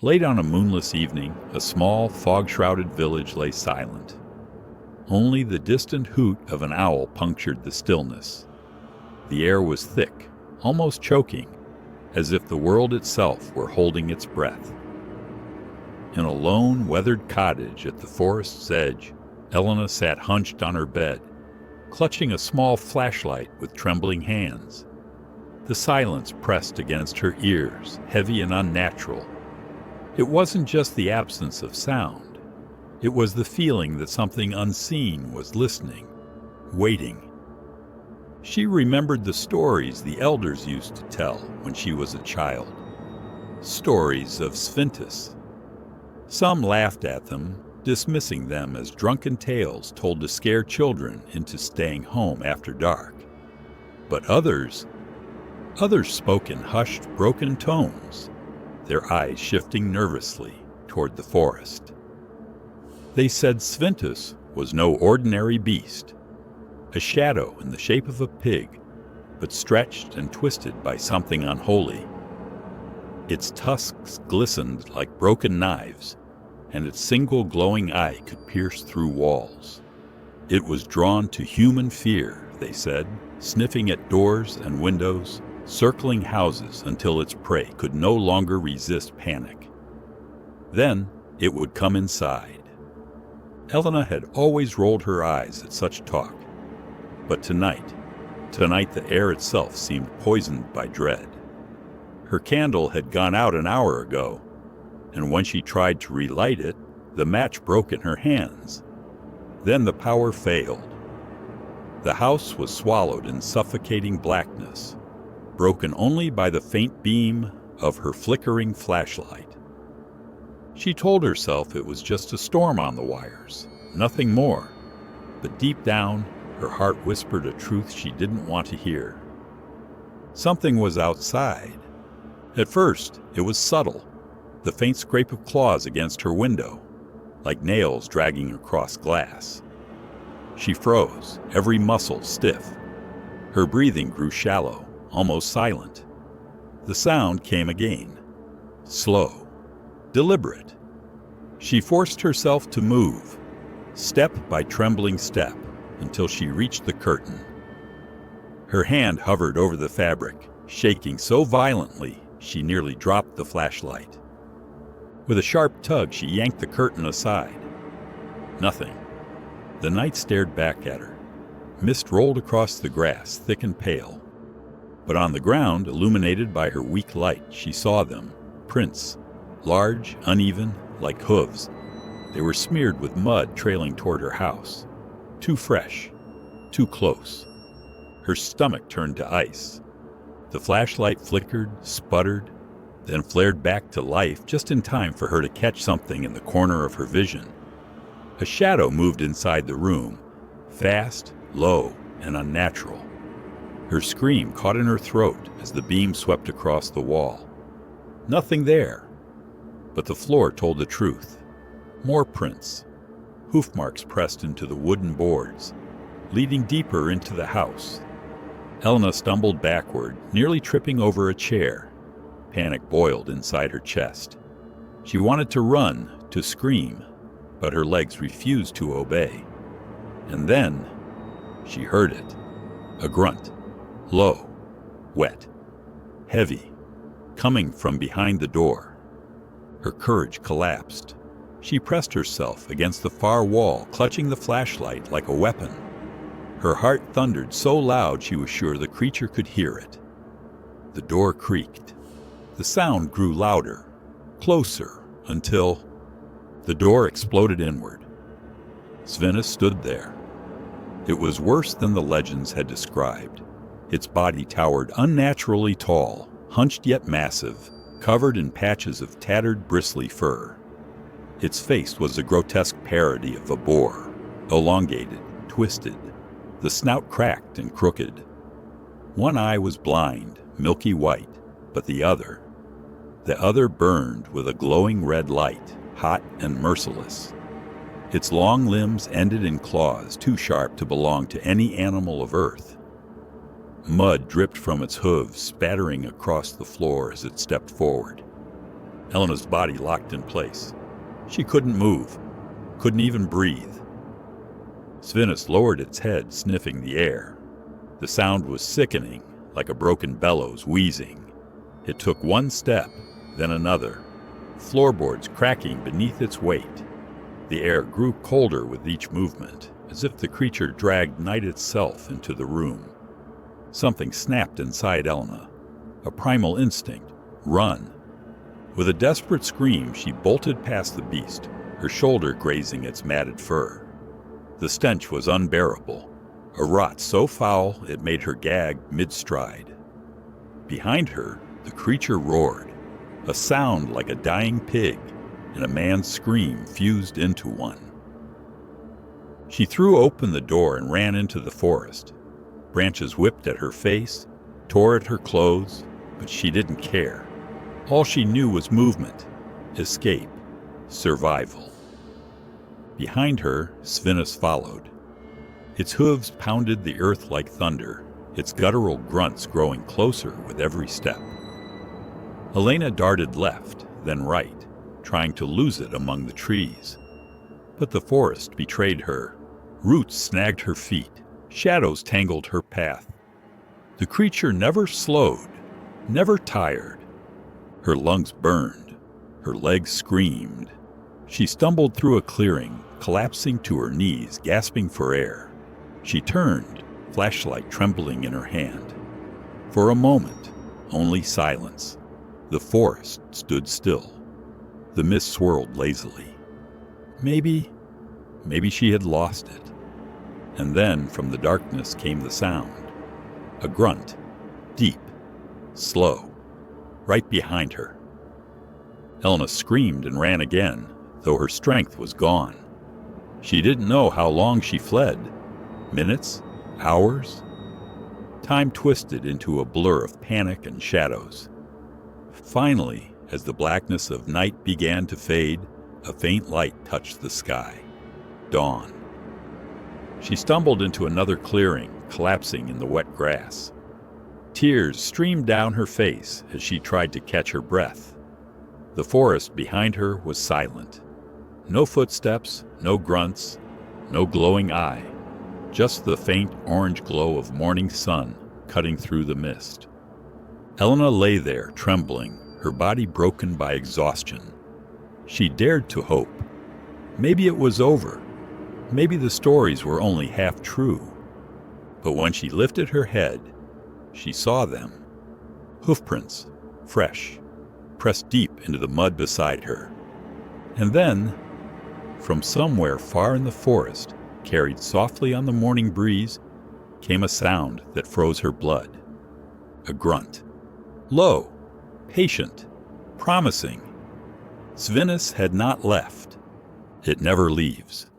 Late on a moonless evening, a small, fog-shrouded village lay silent. Only the distant hoot of an owl punctured the stillness. The air was thick, almost choking, as if the world itself were holding its breath. In a lone, weathered cottage at the forest's edge, Elena sat hunched on her bed, clutching a small flashlight with trembling hands. The silence pressed against her ears, heavy and unnatural. It wasn't just the absence of sound. It was the feeling that something unseen was listening, waiting. She remembered the stories the elders used to tell when she was a child. Stories of Svintus. Some laughed at them, dismissing them as drunken tales told to scare children into staying home after dark. But others spoke in hushed, broken tones, their eyes shifting nervously toward the forest. They said Svintus was no ordinary beast, a shadow in the shape of a pig, but stretched and twisted by something unholy. Its tusks glistened like broken knives, and its single glowing eye could pierce through walls. It was drawn to human fear, they said, sniffing at doors and windows, circling houses until its prey could no longer resist panic. Then it would come inside. Elena had always rolled her eyes at such talk, but tonight the air itself seemed poisoned by dread. Her candle had gone out an hour ago, and when she tried to relight it, the match broke in her hands. Then the power failed. The house was swallowed in suffocating blackness, broken only by the faint beam of her flickering flashlight. She told herself it was just a storm on the wires, nothing more, but deep down, her heart whispered a truth she didn't want to hear. Something was outside. At first, it was subtle, the faint scrape of claws against her window, like nails dragging across glass. She froze, every muscle stiff. Her breathing grew shallow, almost silent. The sound came again, slow, deliberate. She forced herself to move, step by trembling step, until she reached the curtain. Her hand hovered over the fabric, shaking so violently she nearly dropped the flashlight. With a sharp tug, she yanked the curtain aside. Nothing. The night stared back at her. Mist rolled across the grass, thick and pale. But on the ground, illuminated by her weak light, she saw them, prints, large, uneven, like hooves. They were smeared with mud trailing toward her house. Too fresh, too close. Her stomach turned to ice. The flashlight flickered, sputtered, then flared back to life just in time for her to catch something in the corner of her vision. A shadow moved inside the room, fast, low, and unnatural. Her scream caught in her throat as the beam swept across the wall. Nothing there, but the floor told the truth. More prints, hoof marks pressed into the wooden boards, leading deeper into the house. Elena stumbled backward, nearly tripping over a chair. Panic boiled inside her chest. She wanted to run, to scream, but her legs refused to obey. And then she heard it. A grunt, low, wet, heavy, coming from behind the door. Her courage collapsed. She pressed herself against the far wall, clutching the flashlight like a weapon. Her heart thundered so loud she was sure the creature could hear it. The door creaked. The sound grew louder, closer, until the door exploded inward. Svintus stood there. It was worse than the legends had described. Its body towered unnaturally tall, hunched yet massive, covered in patches of tattered, bristly fur. Its face was a grotesque parody of a boar, elongated, twisted, the snout cracked and crooked. One eye was blind, milky white, but the other burned with a glowing red light, hot and merciless. Its long limbs ended in claws too sharp to belong to any animal of earth. Mud dripped from its hooves, spattering across the floor as it stepped forward. Elena's body locked in place. She couldn't move, couldn't even breathe. Svinus lowered its head, sniffing the air. The sound was sickening, like a broken bellows wheezing. It took one step, then another, floorboards cracking beneath its weight. The air grew colder with each movement, as if the creature dragged night itself into the room. Something snapped inside Elena, a primal instinct, run. With a desperate scream, she bolted past the beast, her shoulder grazing its matted fur. The stench was unbearable, a rot so foul it made her gag mid-stride. Behind her, the creature roared, a sound like a dying pig, and a man's scream fused into one. She threw open the door and ran into the forest. Branches whipped at her face, tore at her clothes, but she didn't care. All she knew was movement, escape, survival. Behind her, Svinus followed. Its hooves pounded the earth like thunder, its guttural grunts growing closer with every step. Elena darted left, then right, trying to lose it among the trees. But the forest betrayed her. Roots snagged her feet, shadows tangled her path. The creature never slowed, never tired. Her lungs burned, her legs screamed. She stumbled through a clearing, collapsing to her knees, gasping for air. She turned, flashlight trembling in her hand. For a moment, only silence. The forest stood still. The mist swirled lazily. Maybe she had lost it. And then from the darkness came the sound. A grunt, deep, slow, right behind her. Elena screamed and ran again, though her strength was gone. She didn't know how long she fled. Minutes? Hours? Time twisted into a blur of panic and shadows. Finally, as the blackness of night began to fade, a faint light touched the sky. Dawn. She stumbled into another clearing, collapsing in the wet grass. Tears streamed down her face as she tried to catch her breath. The forest behind her was silent. No footsteps, no grunts, no glowing eye. Just the faint orange glow of morning sun cutting through the mist. Elena lay there, trembling, her body broken by exhaustion. She dared to hope. Maybe it was over. Maybe the stories were only half true. But when she lifted her head, she saw them. Hoofprints, fresh, pressed deep into the mud beside her. And then, from somewhere far in the forest, carried softly on the morning breeze, came a sound that froze her blood. A grunt. Low, patient, promising. Svinus had not left. It never leaves.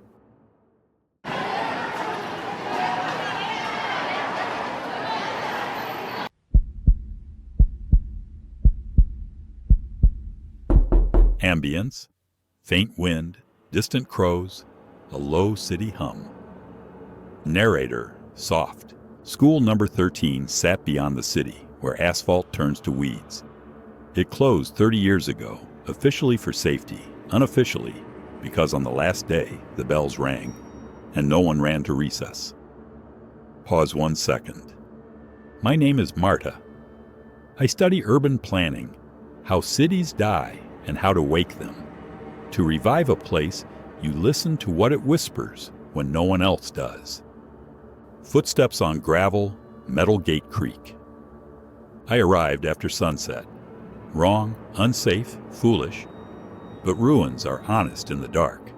Ambience, faint wind, distant crows, a low city hum. Narrator, soft. School number 13 sat beyond the city, where asphalt turns to weeds. It closed 30 years ago, officially for safety, unofficially, because on the last day the bells rang, and no one ran to recess. Pause 1 second. My name is Marta. I study urban planning, how cities die and how to wake them. To revive a place, you listen to what it whispers when no one else does. Footsteps on gravel, Metal Gate Creek. I arrived after sunset. Wrong, unsafe, foolish, but ruins are honest in the dark.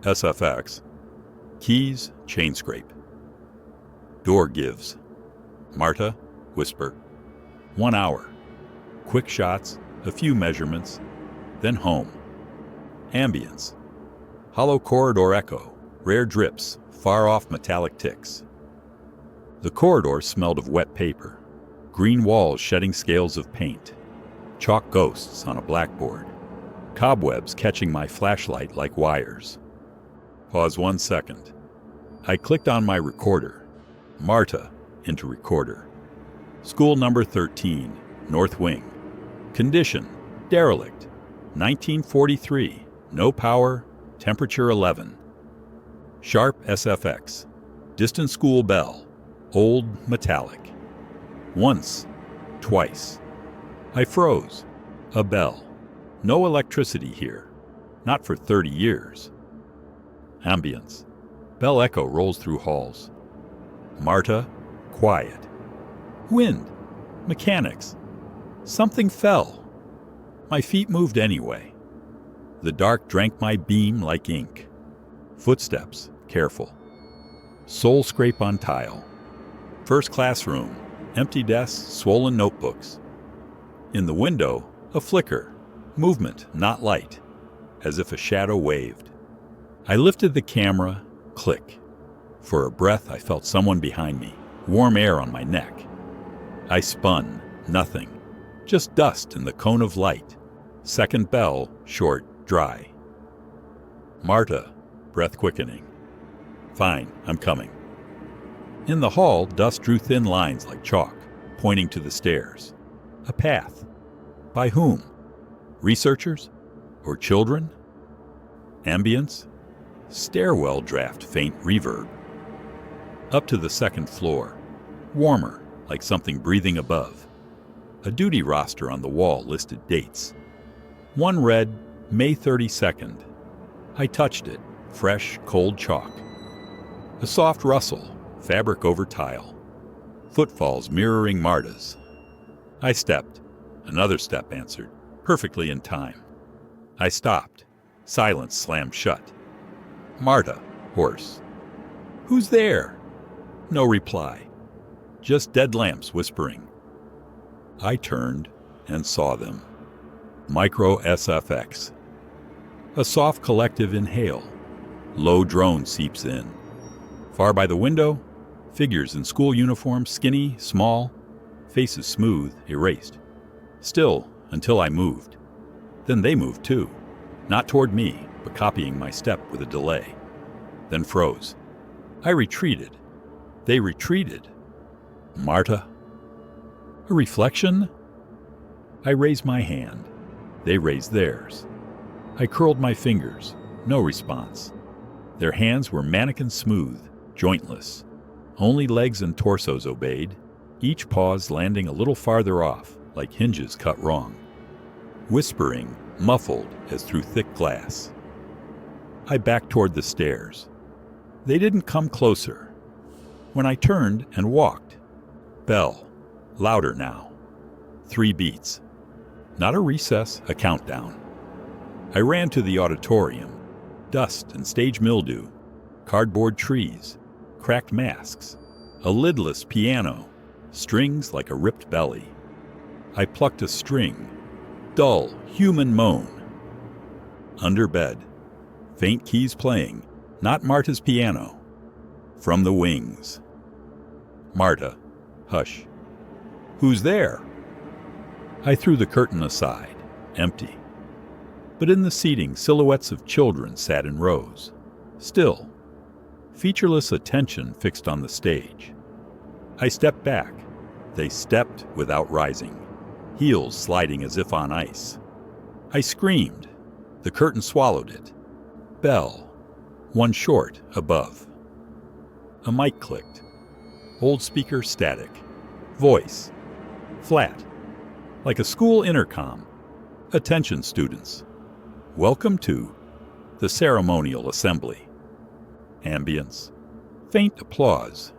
SFX. Keys, chain scrape. Door gives. Marta, whisper. 1 hour. Quick shots, a few measurements, then home. Ambience. Hollow corridor echo, rare drips, far-off metallic ticks. The corridor smelled of wet paper, green walls shedding scales of paint, chalk ghosts on a blackboard, cobwebs catching my flashlight like wires. Pause 1 second. I clicked on my recorder, Marta, into recorder. School number 13, North Wing. Condition, derelict, 1943. No power. Temperature 11. Sharp SFX. Distant school bell. Old metallic. Once. Twice. I froze. A bell. No electricity here. Not for 30 years. Ambience. Bell echo rolls through halls. Marta. Quiet. Wind. Mechanics. Something fell. My feet moved anyway. The dark drank my beam like ink. Footsteps. Careful. Sole scrape on tile. First classroom. Empty desks, swollen notebooks. In the window, a flicker. Movement, not light. As if a shadow waved. I lifted the camera. Click. For a breath, I felt someone behind me. Warm air on my neck. I spun. Nothing. Just dust in the cone of light. Second bell, short, dry. Marta, breath quickening. Fine, I'm coming. In the hall, dust drew thin lines like chalk, pointing to the stairs. A path. By whom? Researchers? Or children? Ambience? Stairwell draft faint reverb. Up to the second floor. Warmer, like something breathing above. A duty roster on the wall listed dates. One read, May 32nd. I touched it, fresh, cold chalk. A soft rustle, fabric over tile. Footfalls mirroring Marta's. I stepped. Another step answered, perfectly in time. I stopped. Silence slammed shut. Marta, hoarse. Who's there? No reply. Just dead lamps whispering. I turned and saw them. Micro SFX. A soft collective inhale. Low drone seeps in. Far by the window, figures in school uniforms, skinny, small, faces smooth, erased. Still, until I moved. Then they moved too. Not toward me, but copying my step with a delay. Then froze. I retreated. They retreated. Marta? A reflection? I raised my hand. They raised theirs. I curled my fingers. No response. Their hands were mannequin smooth, jointless. Only legs and torsos obeyed, each pause landing a little farther off, like hinges cut wrong. Whispering, muffled as through thick glass. I backed toward the stairs. They didn't come closer. When I turned and walked, bell, louder now. 3 beats. Not a recess, a countdown. I ran to the auditorium. Dust and stage mildew, cardboard trees, cracked masks, a lidless piano, strings like a ripped belly. I plucked a string, dull, human moan. Under bed, faint keys playing, not Marta's piano. From the wings. Marta, hush. Who's there? I threw the curtain aside, empty. But in the seating, silhouettes of children sat in rows. Still. Featureless attention fixed on the stage. I stepped back. They stepped without rising, heels sliding as if on ice. I screamed. The curtain swallowed it. Bell. One short, above. A mic clicked. Old speaker static. Voice. Flat. Like a school intercom. Attention, students. Welcome to the ceremonial assembly. Ambience. Faint applause.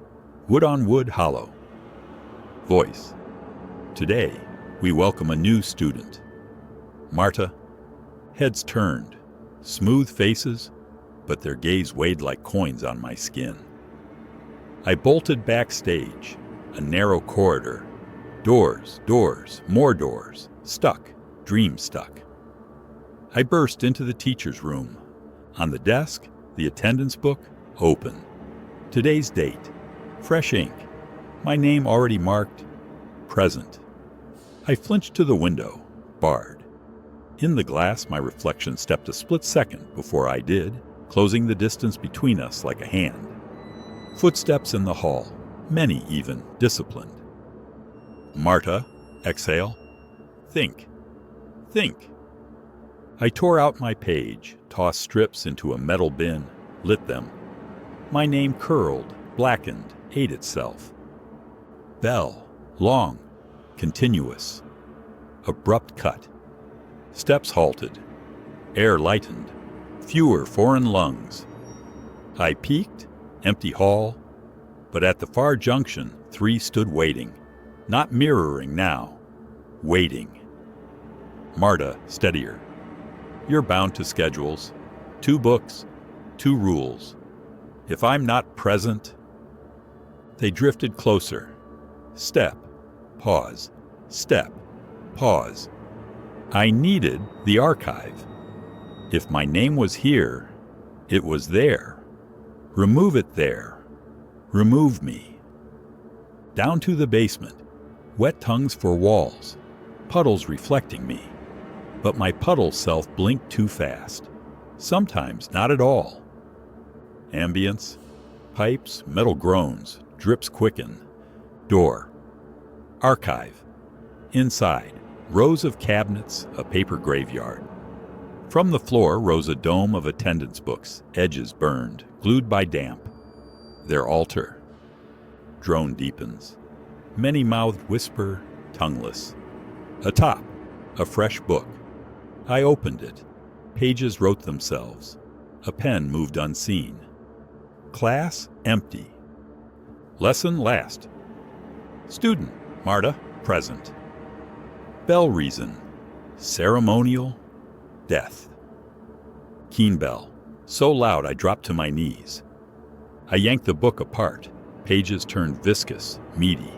Wood on wood hollow. Voice. Today, we welcome a new student. Marta. Heads turned. Smooth faces, but their gaze weighed like coins on my skin. I bolted backstage. A narrow corridor. Doors, doors, more doors. Stuck. Dream stuck. I burst into the teacher's room. On the desk, the attendance book, open. Today's date. Fresh ink. My name already marked. Present. I flinched to the window, barred. In the glass, my reflection stepped a split second before I did, closing the distance between us like a hand. Footsteps in the hall, many even, disciplined. Marta, exhale. Think. Think. I tore out my page, tossed strips into a metal bin, lit them. My name curled, blackened, ate itself. Bell, long, continuous. Abrupt cut. Steps halted. Air lightened. Fewer foreign lungs. I peeked, empty hall, but at the far junction, 3 stood waiting, not mirroring now, waiting. Marta, steadier. You're bound to schedules. 2 books, 2 rules. If I'm not present... They drifted closer. Step, pause, step, pause. I needed the archive. If my name was here, it was there. Remove it there. Remove me. Down to the basement. Wet tongues for walls. Puddles reflecting me. But my puddle self blinked too fast. Sometimes not at all. Ambience. Pipes, metal groans. Drips quicken. Door. Archive. Inside. Rows of cabinets, a paper graveyard. From the floor rose a dome of attendance books, edges burned, glued by damp. Their altar. Drone deepens. Many-mouthed whisper, tongueless. Atop, a fresh book. I opened it. Pages wrote themselves. A pen moved unseen. Class empty. Lesson last. Student, Marta, present. Bell reason. Ceremonial. Death. Keen bell. So loud I dropped to my knees. I yanked the book apart. Pages turned viscous, meaty.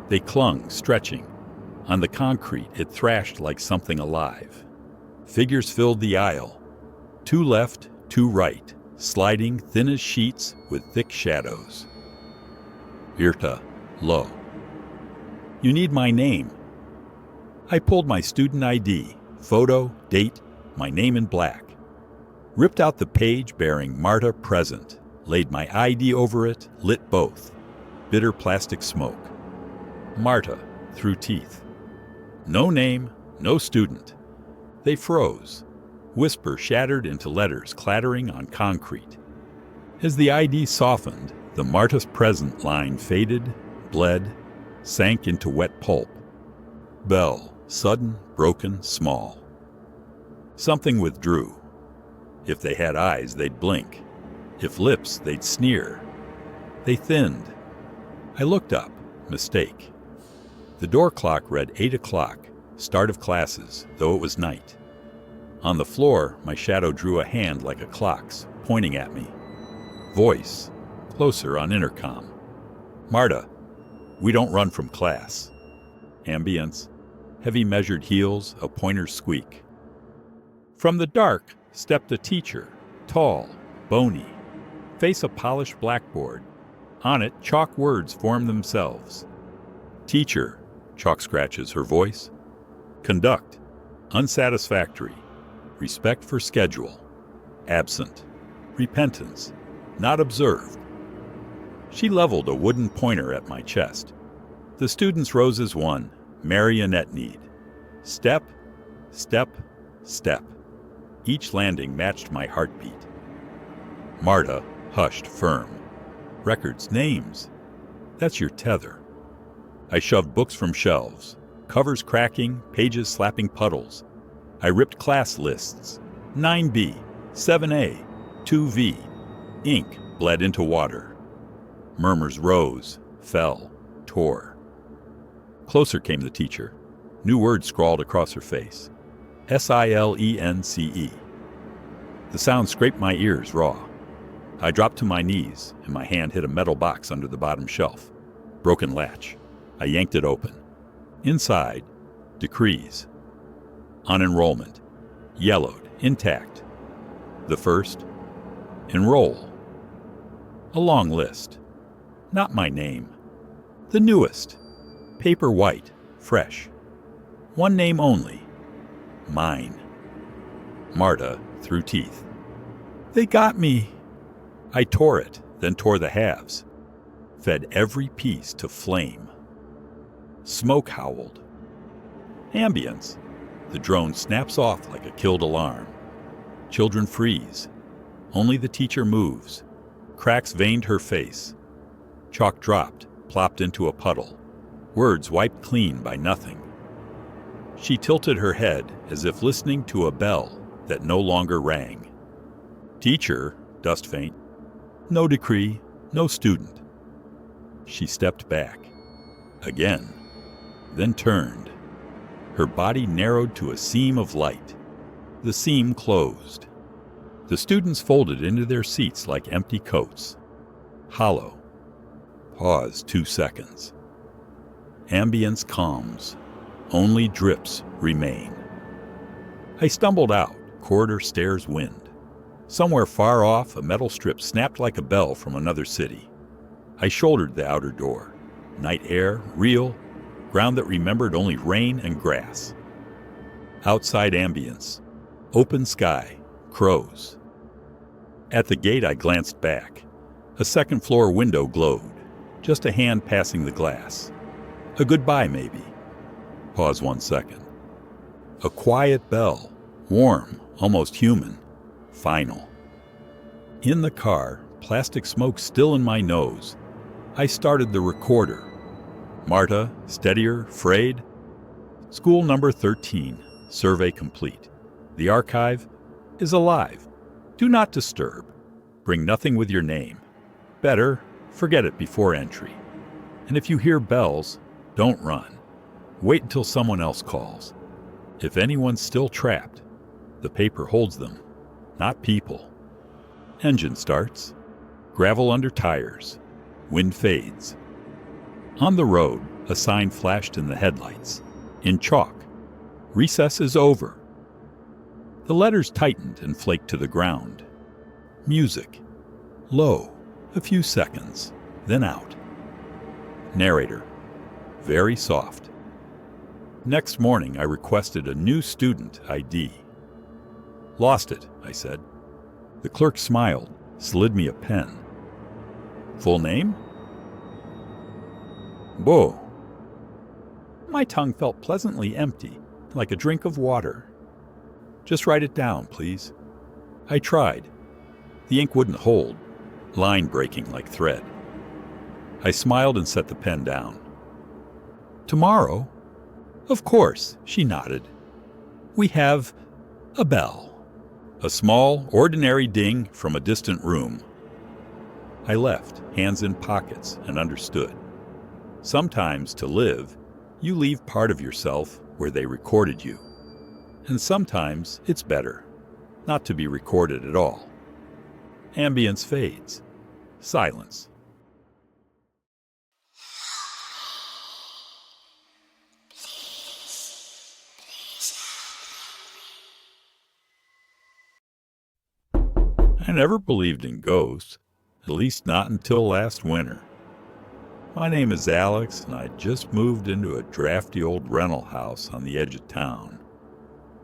They clung, stretching. On the concrete, it thrashed like something alive. Figures filled the aisle. 2 left, 2 right, sliding thin as sheets with thick shadows. Virta, low. You need my name. I pulled my student ID, photo, date, my name in black. Ripped out the page bearing Marta present, laid my ID over it, lit both. Bitter plastic smoke. Marta, through teeth. No name, no student. They froze. Whisper shattered into letters clattering on concrete. As the ID softened, the Marta's present line faded, bled, sank into wet pulp. Bell, sudden, broken, small. Something withdrew. If they had eyes, they'd blink. If lips, they'd sneer. They thinned. I looked up. Mistake. The door clock read 8 o'clock, start of classes, though it was night. On the floor, my shadow drew a hand like a clock's, pointing at me. Voice, closer on intercom. Marta, we don't run from class. Ambience, heavy measured heels, a pointer's squeak. From the dark stepped a teacher, tall, bony, face a polished blackboard. On it, chalk words formed themselves. Teacher, chalk scratches her voice. Conduct, unsatisfactory. Respect for schedule. Absent. Repentance, not observed. She leveled a wooden pointer at my chest. The students rose as one, marionette need. Step, step, step. Each landing matched my heartbeat. Marta hushed firm. Records, names. That's your tether. I shoved books from shelves, covers cracking, pages slapping puddles. I ripped class lists. 9B, 7A, 2V. Ink bled into water. Murmurs rose, fell, tore. Closer came the teacher. New words scrawled across her face. SILENCE. The sound scraped my ears raw. I dropped to my knees, and my hand hit a metal box under the bottom shelf. Broken latch. I yanked it open. Inside, decrees. On enrollment. Yellowed, intact. The first, enroll. A long list. Not my name. The newest. Paper white, fresh. One name only. Mine. Marta through teeth. They got me. I tore it, then tore the halves. Fed every piece to flame. Smoke howled. Ambience. The drone snaps off like a killed alarm. Children freeze. Only the teacher moves. Cracks veined her face. Chalk dropped, plopped into a puddle. Words wiped clean by nothing. She tilted her head as if listening to a bell that no longer rang. Teacher, dust faint. No decree, no student. She stepped back. Again. Then turned. Her body narrowed to a seam of light. The seam closed. The students folded into their seats like empty coats. Hollow. Pause 2 seconds. Ambience calms. Only drips remain. I stumbled out, corridor stairs wind. Somewhere far off, a metal strip snapped like a bell from another city. I shouldered the outer door. Night air, real, ground that remembered only rain and grass. Outside ambience. Open sky, crows. At the gate I glanced back. A second-floor window glowed. Just a hand passing the glass. A goodbye, maybe. Pause 1 second. A quiet bell. Warm, almost human. Final. In the car, plastic smoke still in my nose. I started the recorder. Marta, steadier, frayed. School number 13. Survey complete. The archive is alive. Do not disturb. Bring nothing with your name. Better, forget it before entry. And if you hear bells, don't run. Wait until someone else calls. If anyone's still trapped, the paper holds them, not people. Engine starts. Gravel under tires. Wind fades. On the road, a sign flashed in the headlights. In chalk. Recess is over. The letters tightened and flaked to the ground. Music. Low. A few seconds. Then out. Narrator. Very soft. Next morning, I requested a new student ID. Lost it, I said. The clerk smiled, slid me a pen. Full name? Bo. My tongue felt pleasantly empty, like a drink of water. Just write it down, please. I tried. The ink wouldn't hold, line breaking like thread. I smiled and set the pen down. Tomorrow? Of course, she nodded. We have a bell. A small, ordinary ding from a distant room. I left, hands in pockets, and understood. Sometimes, to live, you leave part of yourself where they recorded you. And sometimes it's better not to be recorded at all. Ambience fades. Silence. I never believed in ghosts, at least not until last winter. My name is Alex, and I just moved into a drafty old rental house on the edge of town.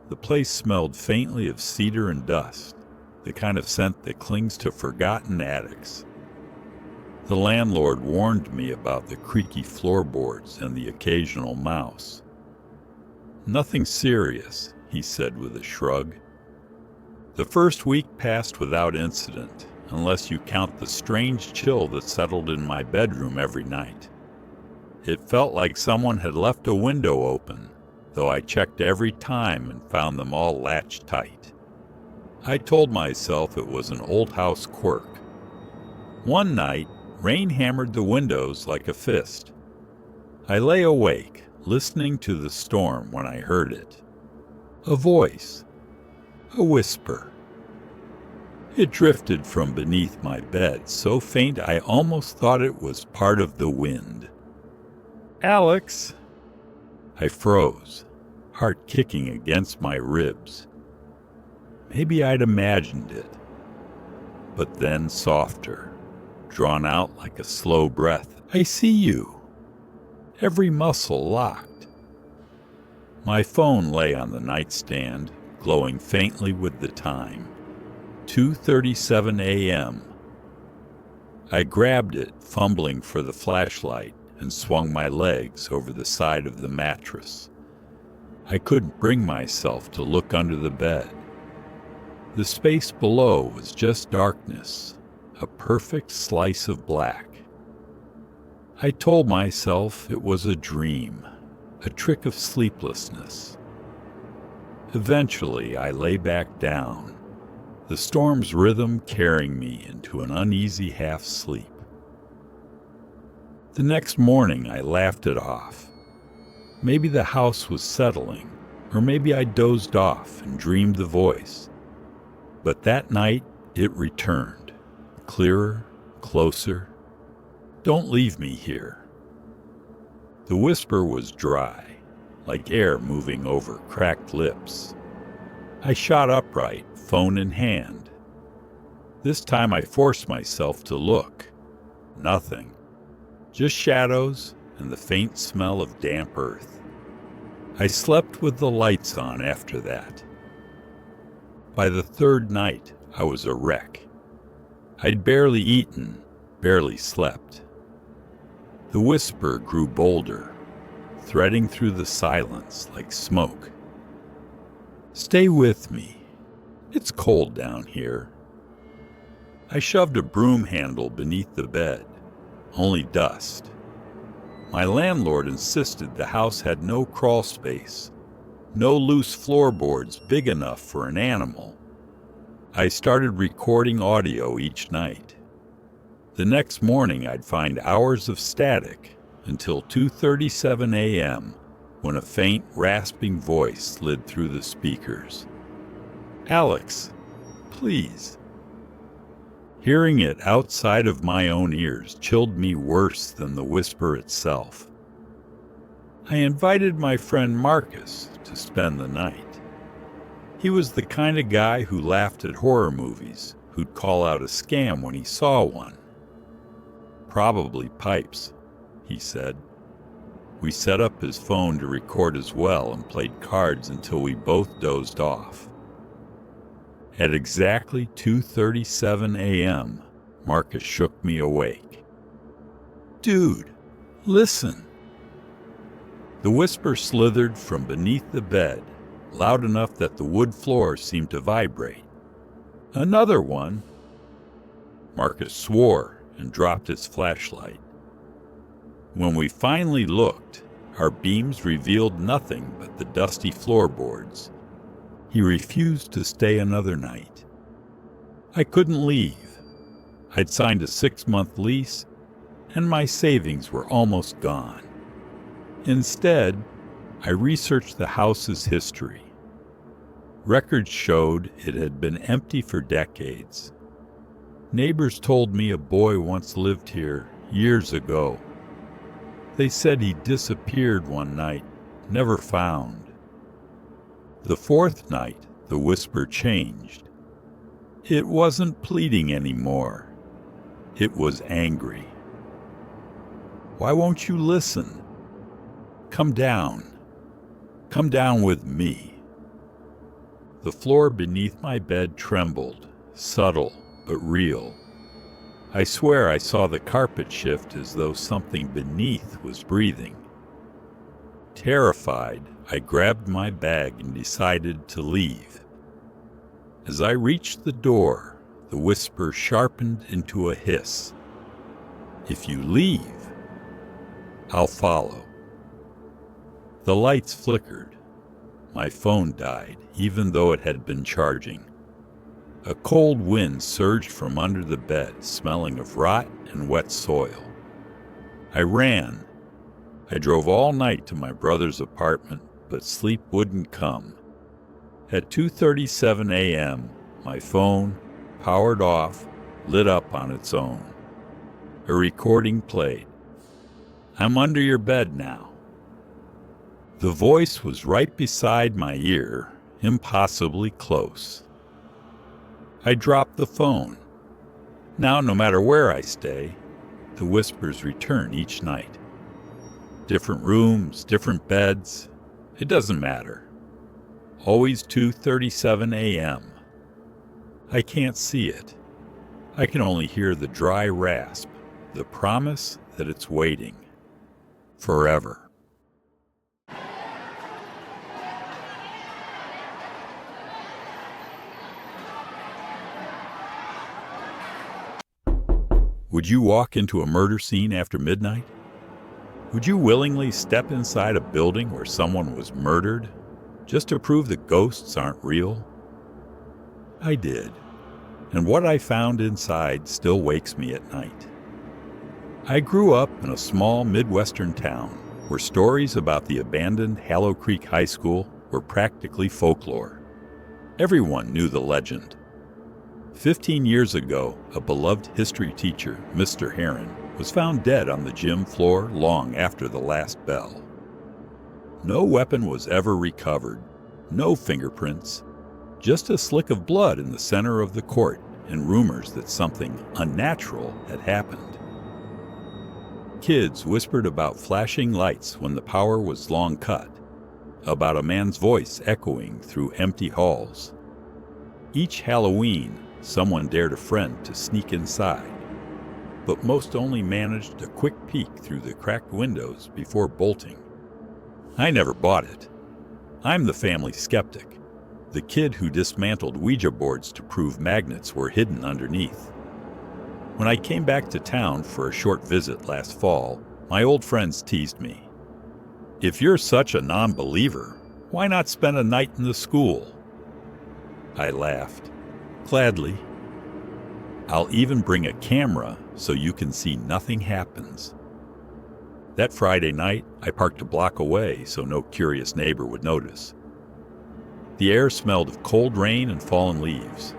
The place smelled faintly of cedar and dust, the kind of scent that clings to forgotten attics. The landlord warned me about the creaky floorboards and the occasional mouse. Nothing serious, he said with a shrug. The first week passed without incident, unless you count the strange chill that settled in my bedroom every night. It felt like someone had left a window open, though I checked every time and found them all latched tight. I told myself it was an old house quirk. One night, rain hammered the windows like a fist. I lay awake, listening to the storm when I heard it. A voice. A whisper. It drifted from beneath my bed, so faint I almost thought it was part of the wind. Alex! I froze, heart kicking against my ribs. Maybe I'd imagined it. But then softer, drawn out like a slow breath. I see you. Every muscle locked. My phone lay on the nightstand, glowing faintly with the time. 2:37 a.m. I grabbed it, fumbling for the flashlight, and swung my legs over the side of the mattress. I couldn't bring myself to look under the bed. The space below was just darkness, a perfect slice of black. I told myself it was a dream, a trick of sleeplessness. Eventually, I lay back down, the storm's rhythm carrying me into an uneasy half-sleep. The next morning, I laughed it off. Maybe the house was settling, or maybe I dozed off and dreamed the voice. But that night, it returned, clearer, closer. "Don't leave me here." The whisper was dry, like air moving over cracked lips. I shot upright, phone in hand. This time I forced myself to look. Nothing. Just shadows and the faint smell of damp earth. I slept with the lights on after that. By the third night, I was a wreck. I'd barely eaten, barely slept. The whisper grew bolder, threading through the silence like smoke. "Stay with me. It's cold down here." I shoved a broom handle beneath the bed, only dust. My landlord insisted the house had no crawl space, no loose floorboards big enough for an animal. I started recording audio each night. The next morning I'd find hours of static until 2:37 a.m. when a faint, rasping voice slid through the speakers. "Alex, please." Hearing it outside of my own ears chilled me worse than the whisper itself. I invited my friend Marcus to spend the night. He was the kind of guy who laughed at horror movies, who'd call out a scam when he saw one. "Probably pipes," he said. We set up his phone to record as well and played cards until we both dozed off. At exactly 2:37 a.m., Marcus shook me awake. "Dude, listen." The whisper slithered from beneath the bed, loud enough that the wood floor seemed to vibrate. "Another one." Marcus swore and dropped his flashlight. When we finally looked, our beams revealed nothing but the dusty floorboards. He refused to stay another night. I couldn't leave. I'd signed a 6-month lease, and my savings were almost gone. Instead, I researched the house's history. Records showed it had been empty for decades. Neighbors told me a boy once lived here years ago. They said he disappeared one night, never found. The fourth night, the whisper changed. It wasn't pleading anymore. It was angry. "Why won't you listen? Come down. Come down with me." The floor beneath my bed trembled, subtle but real. I swear I saw the carpet shift as though something beneath was breathing. Terrified, I grabbed my bag and decided to leave. As I reached the door, the whisper sharpened into a hiss. "If you leave, I'll follow." The lights flickered. My phone died, even though it had been charging. A cold wind surged from under the bed, smelling of rot and wet soil. I ran. I drove all night to my brother's apartment, but sleep wouldn't come. At 2:37 a.m., my phone, powered off, lit up on its own. A recording played. "I'm under your bed now." The voice was right beside my ear, impossibly close. I dropped the phone. Now, no matter where I stay, the whispers return each night. Different rooms, different beds. It doesn't matter. Always 2:37 a.m. I can't see it. I can only hear the dry rasp, the promise that it's waiting. Forever. Would you walk into a murder scene after midnight? Would you willingly step inside a building where someone was murdered just to prove that ghosts aren't real? I did, and what I found inside still wakes me at night. I grew up in a small Midwestern town where stories about the abandoned Hallow Creek High School were practically folklore. Everyone knew the legend. 15 years ago, a beloved history teacher, Mr. Heron, was found dead on the gym floor long after the last bell. No weapon was ever recovered, no fingerprints, just a slick of blood in the center of the court and rumors that something unnatural had happened. Kids whispered about flashing lights when the power was long cut, about a man's voice echoing through empty halls. Each Halloween, someone dared a friend to sneak inside, but most only managed a quick peek through the cracked windows before bolting. I never bought it. I'm the family skeptic, the kid who dismantled Ouija boards to prove magnets were hidden underneath. When I came back to town for a short visit last fall, my old friends teased me. If you're such a non-believer, why not spend a night in the school? I laughed. Gladly. I'll even bring a camera so you can see nothing happens. That Friday night, I parked a block away so no curious neighbor would notice. The air smelled of cold rain and fallen leaves.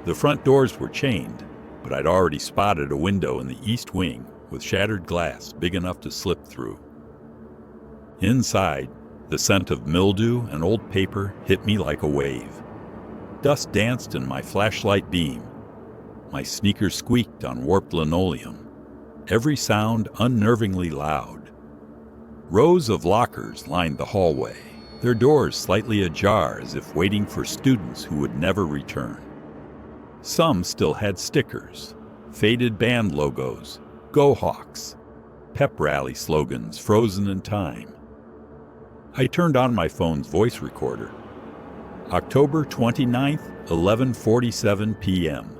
The front doors were chained, but I'd already spotted a window in the east wing with shattered glass big enough to slip through. Inside, the scent of mildew and old paper hit me like a wave. Dust danced in my flashlight beam. My sneakers squeaked on warped linoleum, every sound unnervingly loud. Rows of lockers lined the hallway, their doors slightly ajar as if waiting for students who would never return. Some still had stickers, faded band logos, Go Hawks, pep rally slogans frozen in time. I turned on my phone's voice recorder. October 29th, 11:47 p.m.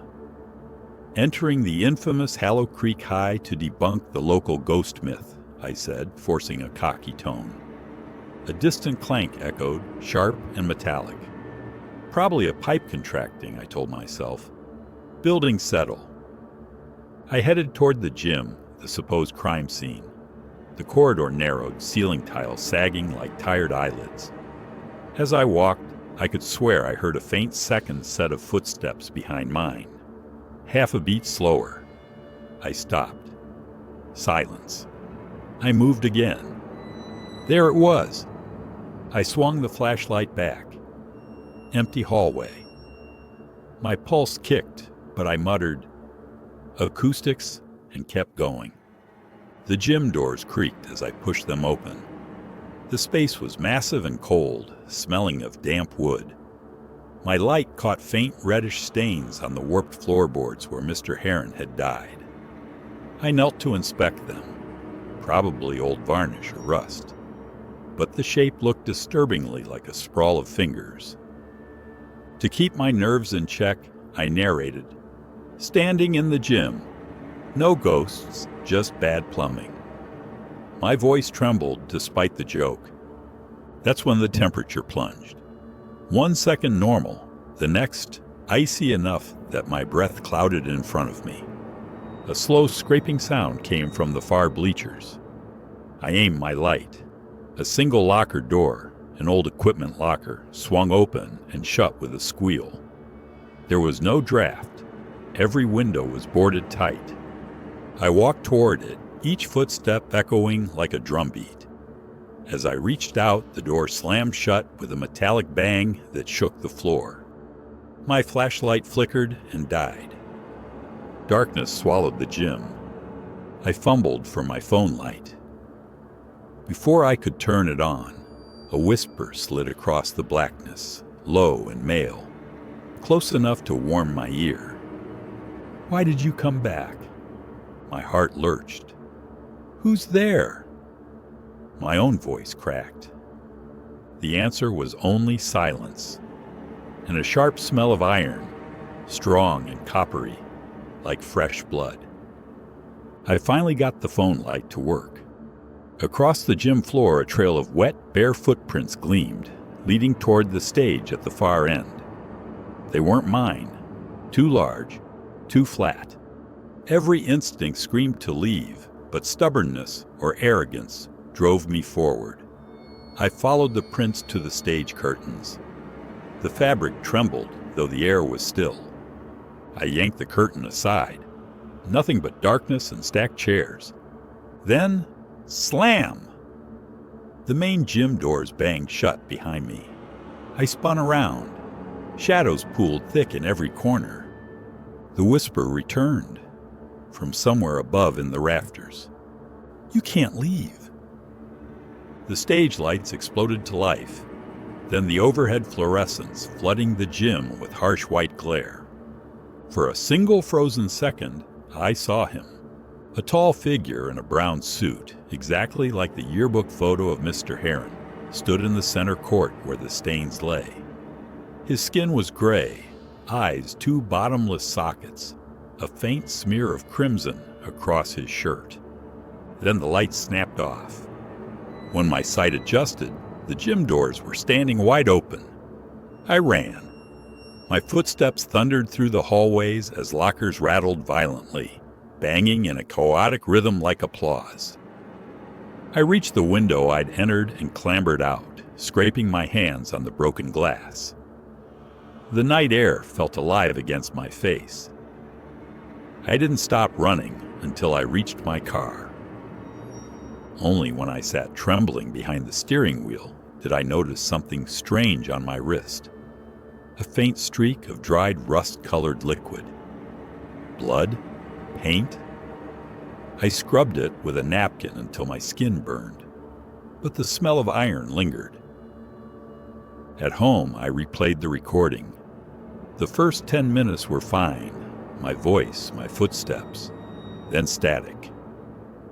Entering the infamous Hallow Creek High to debunk the local ghost myth, I said, forcing a cocky tone. A distant clank echoed, sharp and metallic. Probably a pipe contracting, I told myself. Buildings settle. I headed toward the gym, the supposed crime scene. The corridor narrowed, ceiling tiles sagging like tired eyelids. As I walked, I could swear I heard a faint second set of footsteps behind mine. Half a beat slower. I stopped. Silence. I moved again. There it was. I swung the flashlight back. Empty hallway. My pulse kicked, but I muttered, acoustics, and kept going. The gym doors creaked as I pushed them open. The space was massive and cold, smelling of damp wood. My light caught faint reddish stains on the warped floorboards where Mr. Heron had died. I knelt to inspect them, probably old varnish or rust, but the shape looked disturbingly like a sprawl of fingers. To keep my nerves in check, I narrated, standing in the gym. No ghosts, just bad plumbing. My voice trembled despite the joke. That's when the temperature plunged. 1 second normal, the next icy enough that my breath clouded in front of me. A slow scraping sound came from the far bleachers. I aimed my light. A single locker door, an old equipment locker, swung open and shut with a squeal. There was no draft. Every window was boarded tight. I walked toward it, each footstep echoing like a drumbeat. As I reached out, the door slammed shut with a metallic bang that shook the floor. My flashlight flickered and died. Darkness swallowed the gym. I fumbled for my phone light. Before I could turn it on, a whisper slid across the blackness, low and male, close enough to warm my ear. Why did you come back? My heart lurched. Who's there? My own voice cracked. The answer was only silence, and a sharp smell of iron, strong and coppery, like fresh blood. I finally got the phone light to work. Across the gym floor, a trail of wet, bare footprints gleamed, leading toward the stage at the far end. They weren't mine. Too large, too flat. Every instinct screamed to leave, but stubbornness or arrogance drove me forward. I followed the prints to the stage curtains. The fabric trembled, though the air was still. I yanked the curtain aside. Nothing but darkness and stacked chairs. Then, slam! The main gym doors banged shut behind me. I spun around. Shadows pooled thick in every corner. The whisper returned from somewhere above in the rafters. "You can't leave." The stage lights exploded to life, then the overhead fluorescence flooding the gym with harsh white glare. For a single frozen second, I saw him. A tall figure in a brown suit, exactly like the yearbook photo of Mr. Heron, stood in the center court where the stains lay. His skin was gray, eyes two bottomless sockets, a faint smear of crimson across his shirt. Then the lights snapped off. When my sight adjusted, the gym doors were standing wide open. I ran. My footsteps thundered through the hallways as lockers rattled violently, banging in a chaotic rhythm like applause. I reached the window I'd entered and clambered out, scraping my hands on the broken glass. The night air felt alive against my face. I didn't stop running until I reached my car. Only when I sat trembling behind the steering wheel did I notice something strange on my wrist. A faint streak of dried rust-colored liquid. Blood? Paint? I scrubbed it with a napkin until my skin burned, but the smell of iron lingered. At home, I replayed the recording. The first 10 minutes were fine, my voice, my footsteps, then static.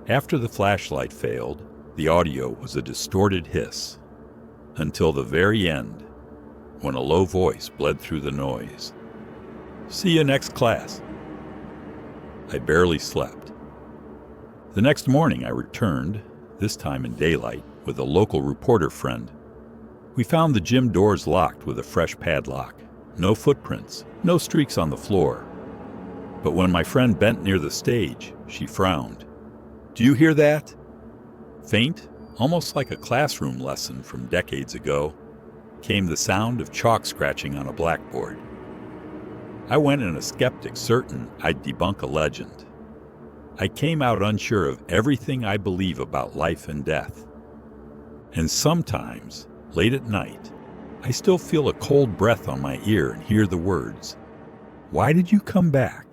After the flashlight failed, the audio was a distorted hiss, until the very end, when a low voice bled through the noise. "See you next class." I barely slept. The next morning I returned, this time in daylight, with a local reporter friend. We found the gym doors locked with a fresh padlock. No footprints, no streaks on the floor. But when my friend bent near the stage, she frowned. "Do you hear that?" Faint, almost like a classroom lesson from decades ago, came the sound of chalk scratching on a blackboard. I went in a skeptic, certain I'd debunk a legend. I came out unsure of everything I believe about life and death. And sometimes, late at night, I still feel a cold breath on my ear and hear the words, "Why did you come back?"